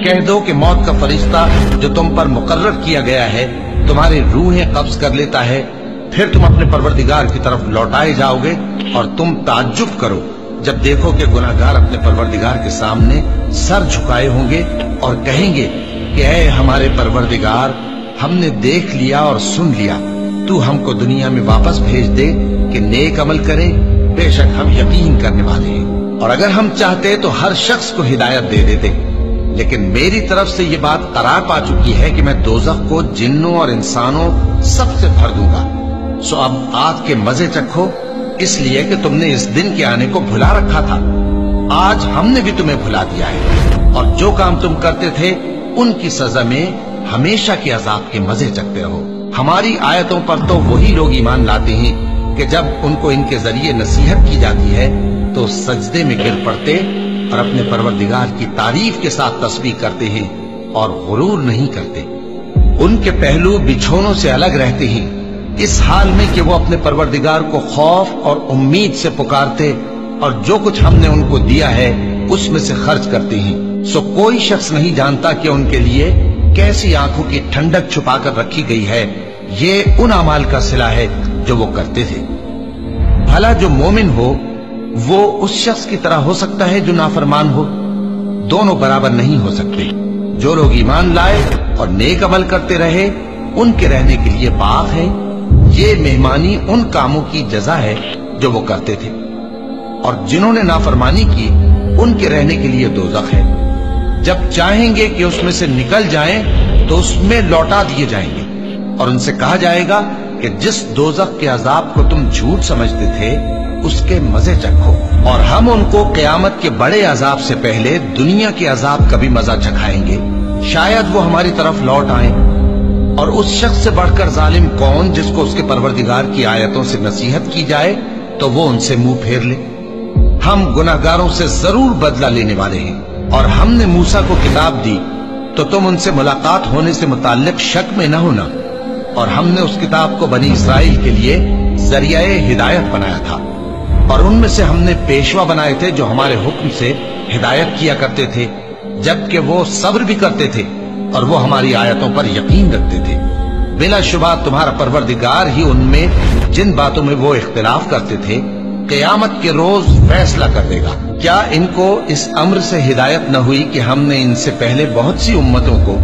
کہہ دو کہ موت کا فرشتہ جو تم پر مقرر کیا گیا ہے تمہاری روحیں قبض کر لیتا ہے، پھر تم اپنے پروردگار کی طرف لوٹائے جاؤ گے، اور تم تعجب کرو جب دیکھو کہ گناہگار اپنے پروردگار کے سامنے سر جھکائے ہوں گے اور کہیں گے کہ اے ہمارے پروردگار، ہم نے دیکھ لیا اور سن لیا، تو ہم کو دنیا میں واپس بھیج دے کہ نیک عمل کریں، بے شک ہم یقین کرنے والے ہیں۔ اور اگر ہم چاہتے تو ہر شخص کو ہدایت دے دیتے، لیکن میری طرف سے یہ بات قرار پا چکی ہے کہ میں دوزخ کو جنوں اور انسانوں سب سے بھر دوں گا، سو اب آگ کے مزے چکھو، اس لیے کہ تم نے اس دن کے آنے کو بھلا رکھا تھا، آج ہم نے بھی تمہیں بھلا دیا ہے، اور جو کام تم کرتے تھے ان کی سزا میں ہمیشہ کے عذاب کے مزے چکھتے رہو۔ ہماری آیتوں پر تو وہی لوگ ایمان لاتے ہیں کہ جب ان کو ان کے ذریعے نصیحت کی جاتی ہے تو سجدے میں گر پڑتے اور اپنے پروردگار کی تعریف کے ساتھ تسبیح کرتے ہیں اور غرور نہیں کرتے۔ ان کے پہلو بچھونوں سے الگ رہتے ہیں، اس حال میں کہ وہ اپنے پروردگار کو خوف اور امید سے پکارتے اور جو کچھ ہم نے ان کو دیا ہے اس میں سے خرچ کرتے ہیں۔ سو کوئی شخص نہیں جانتا کہ ان کے لیے کیسی آنکھوں کی ٹھنڈک چھپا کر رکھی گئی ہے، یہ ان اعمال کا صلہ ہے جو وہ کرتے تھے۔ بھلا جو مومن ہو وہ اس شخص کی طرح ہو سکتا ہے جو نافرمان ہو؟ دونوں برابر نہیں ہو سکتے۔ جو لوگ ایمان لائے اور نیک عمل کرتے رہے ان کے رہنے کے لیے باغ ہے، یہ مہمانی ان کاموں کی جزا ہے جو وہ کرتے تھے، اور جنہوں نے نافرمانی کی ان کے رہنے کے لیے دوزخ ہے، جب چاہیں گے کہ اس میں سے نکل جائیں تو اس میں لوٹا دیے جائیں گے، اور ان سے کہا جائے گا کہ جس دوزخ کے عذاب کو تم جھوٹ سمجھتے تھے اس کے مزے چکھو، اور ہم ان کو قیامت کے بڑے عذاب سے پہلے دنیا کے عذاب کا بھی مزہ چکھائیں گے، شاید وہ ہماری طرف لوٹ آئیں۔ اور اس شخص سے بڑھ کر ظالم کون جس کو اس کے پروردگار کی آیتوں سے نصیحت کی جائے تو وہ ان سے منہ پھیر لے۔ ہم گناہگاروں سے ضرور بدلہ لینے والے ہیں، اور ہم نے موسیٰ کو کتاب دی تو تم ان سے ملاقات ہونے سے متعلق شک میں نہ ہونا، اور ہم نے اس کتاب کو بنی اسرائیل کے لیے ذریعہ ہدایت بنایا تھا، اور ان میں سے ہم نے پیشوا بنائے تھے جو ہمارے حکم سے ہدایت کیا کرتے تھے، جبکہ وہ صبر بھی کرتے تھے اور وہ ہماری آیتوں پر یقین رکھتے تھے۔ بلا شبہ تمہارا پروردگار ہی ان میں جن باتوں میں وہ اختلاف کرتے تھے قیامت کے روز فیصلہ کر دے گا۔ کیا ان کو اس امر سے ہدایت نہ ہوئی کہ ہم نے ان سے پہلے بہت سی امتوں کو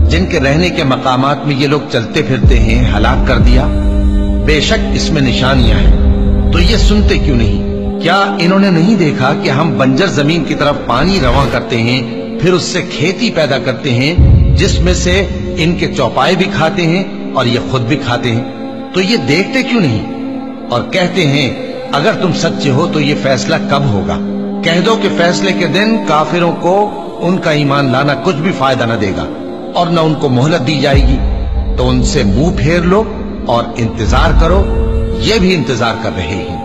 جن کے رہنے کے مقامات میں یہ لوگ چلتے پھرتے ہیں ہلاک کر دیا؟ بے شک اس میں نشانیاں ہیں، تو یہ سنتے کیوں نہیں؟ کیا انہوں نے نہیں دیکھا کہ ہم بنجر زمین کی طرف پانی رواں کرتے ہیں، پھر اس سے کھیتی پیدا کرتے ہیں جس میں سے ان کے چوپائے بھی کھاتے ہیں اور یہ خود بھی کھاتے ہیں؟ تو یہ دیکھتے کیوں نہیں؟ اور کہتے ہیں اگر تم سچے ہو تو یہ فیصلہ کب ہوگا؟ کہہ دو کہ فیصلے کے دن کافروں کو ان کا ایمان لانا کچھ بھی فائدہ نہ دے گا اور نہ ان کو مہلت دی جائے گی، تو ان سے منہ پھیر لو اور انتظار کرو، یہ بھی انتظار کر رہے ہیں۔